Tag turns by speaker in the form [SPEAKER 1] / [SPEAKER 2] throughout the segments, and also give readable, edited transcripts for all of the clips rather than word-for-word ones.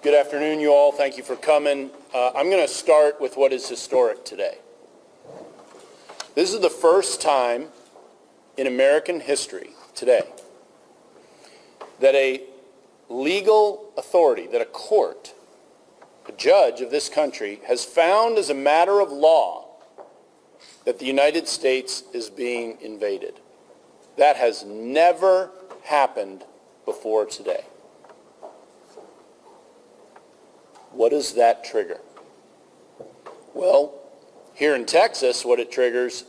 [SPEAKER 1] Good afternoon, you all. Thank you for coming. I'm going to start with what is historic today. This is the first time in American history today that a legal authority, that a court, a judge of this country, has found as a matter of law that the United States is being invaded. That has never happened before today. What does that trigger? Well, here in Texas, what it triggers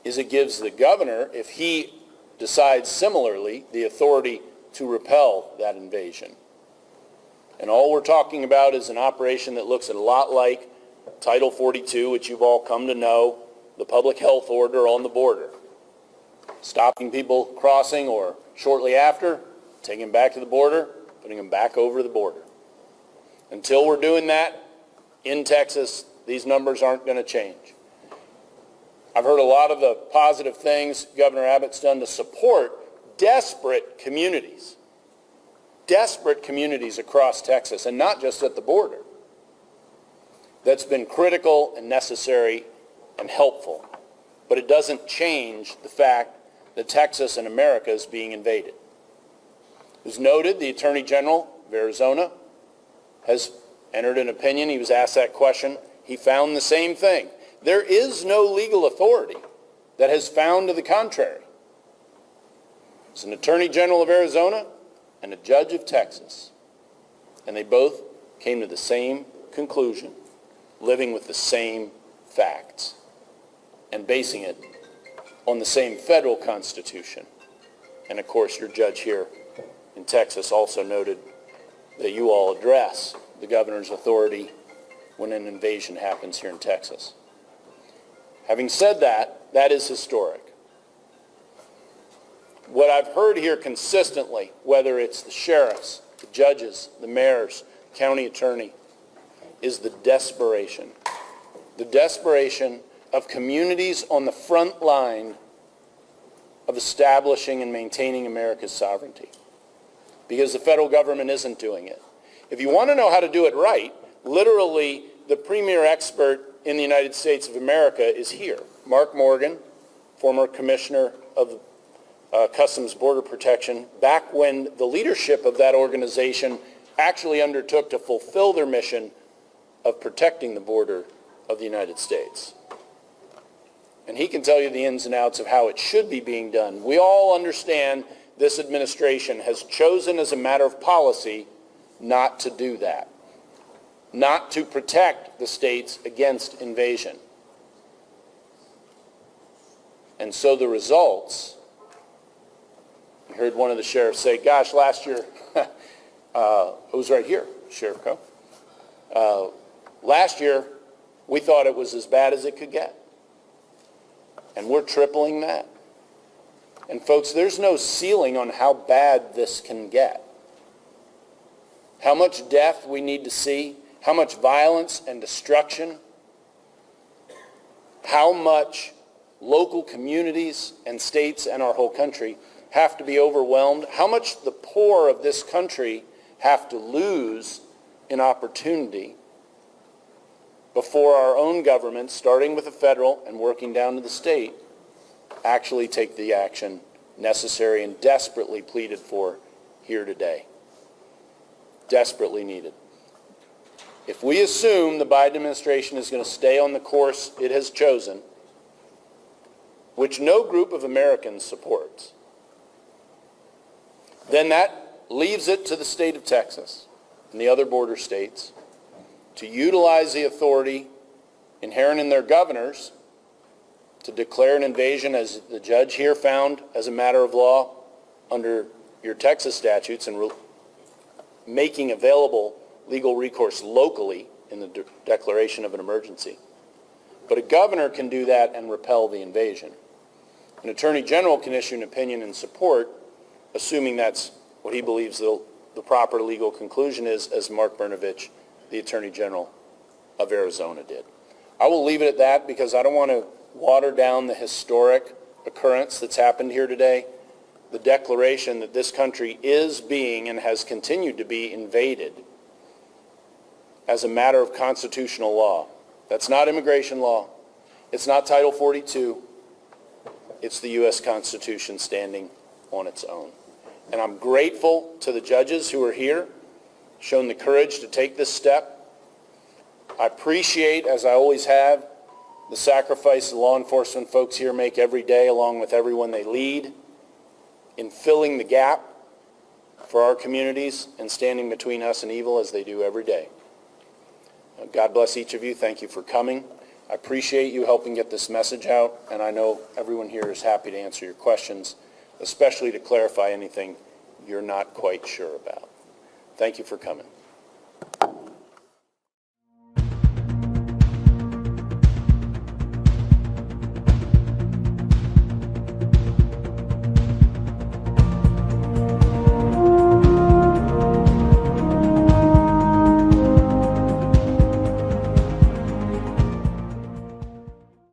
[SPEAKER 1] is it gives the governor, if he decides similarly, the authority to repel that invasion. And all we're talking about is an operation that looks a lot like Title 42, which you've all come to know, the public health order on the border. Stopping people crossing or shortly after, taking them back to the border, putting them back over the border. Until we're doing that in Texas, these numbers aren't going to change. I've heard a lot of the positive things Governor Abbott's done to support desperate communities across Texas, and not just at the border. That's been critical and necessary and helpful. But it doesn't change the fact that Texas and America is being invaded. As noted, the Attorney General of Arizona has entered an opinion. He was asked that question. He found the same thing. There is no legal authority that has found to the contrary. It's an Attorney General of Arizona and a judge of Texas. And they both came to the same conclusion, living with the same facts, and basing it on the same federal constitution. And of course, your judge here in Texas also noted that you all address the governor's authority when an invasion happens here in Texas. Having said that, that is historic. What I've heard here consistently, whether it's the sheriffs, the judges, the mayors, county attorney, is the desperation of communities on the front line of establishing and maintaining America's sovereignty, because the federal government isn't doing it. If you want to know how to do it right, literally the premier expert in the United States of America is here. Mark Morgan, former commissioner of Customs Border Protection, back when the leadership of that organization actually undertook to fulfill their mission of protecting the border of the United States. And he can tell you the ins and outs of how it should be being done. We all understand this administration has chosen as a matter of policy not to do that, not to protect the states against invasion. And so the results, I heard one of the sheriffs say, gosh, last year, it was right here, Sheriff Coe. Last year, we thought it was as bad as it could get. And we're tripling that. And folks, there's no ceiling on how bad this can get. How much death we need to see, how much violence and destruction, how much local communities and states and our whole country have to be overwhelmed, how much the poor of this country have to lose in opportunity before our own government, starting with the federal and working down to the state, actually take the action necessary and desperately pleaded for here today. Desperately needed. If we assume the Biden administration is going to stay on the course it has chosen, which no group of Americans supports, then that leaves it to the state of Texas and the other border states to utilize the authority inherent in their governors to declare an invasion, as the judge here found as a matter of law under your Texas statutes, and making available legal recourse locally in the declaration of an emergency. But a governor can do that and repel the invasion. An attorney general can issue an opinion in support, assuming that's what he believes the proper legal conclusion is, as Mark Brnovich, the attorney general of Arizona, did. I will leave it at that because I don't want to water down the historic occurrence that's happened here today. the declaration that this country is being and has continued to be invaded as a matter of constitutional law. That's not immigration law. It's not Title 42. It's the U.S. Constitution standing on its own. And I'm grateful to the judges who are here, shown the courage to take this step. I appreciate, as I always have, the sacrifice the law enforcement folks here make every day, along with everyone they lead, in filling the gap for our communities and standing between us and evil as they do every day. God bless each of you. Thank you for coming. I appreciate you helping get this message out, and I know everyone here is happy to answer your questions, especially to clarify anything you're not quite sure about. Thank you for coming.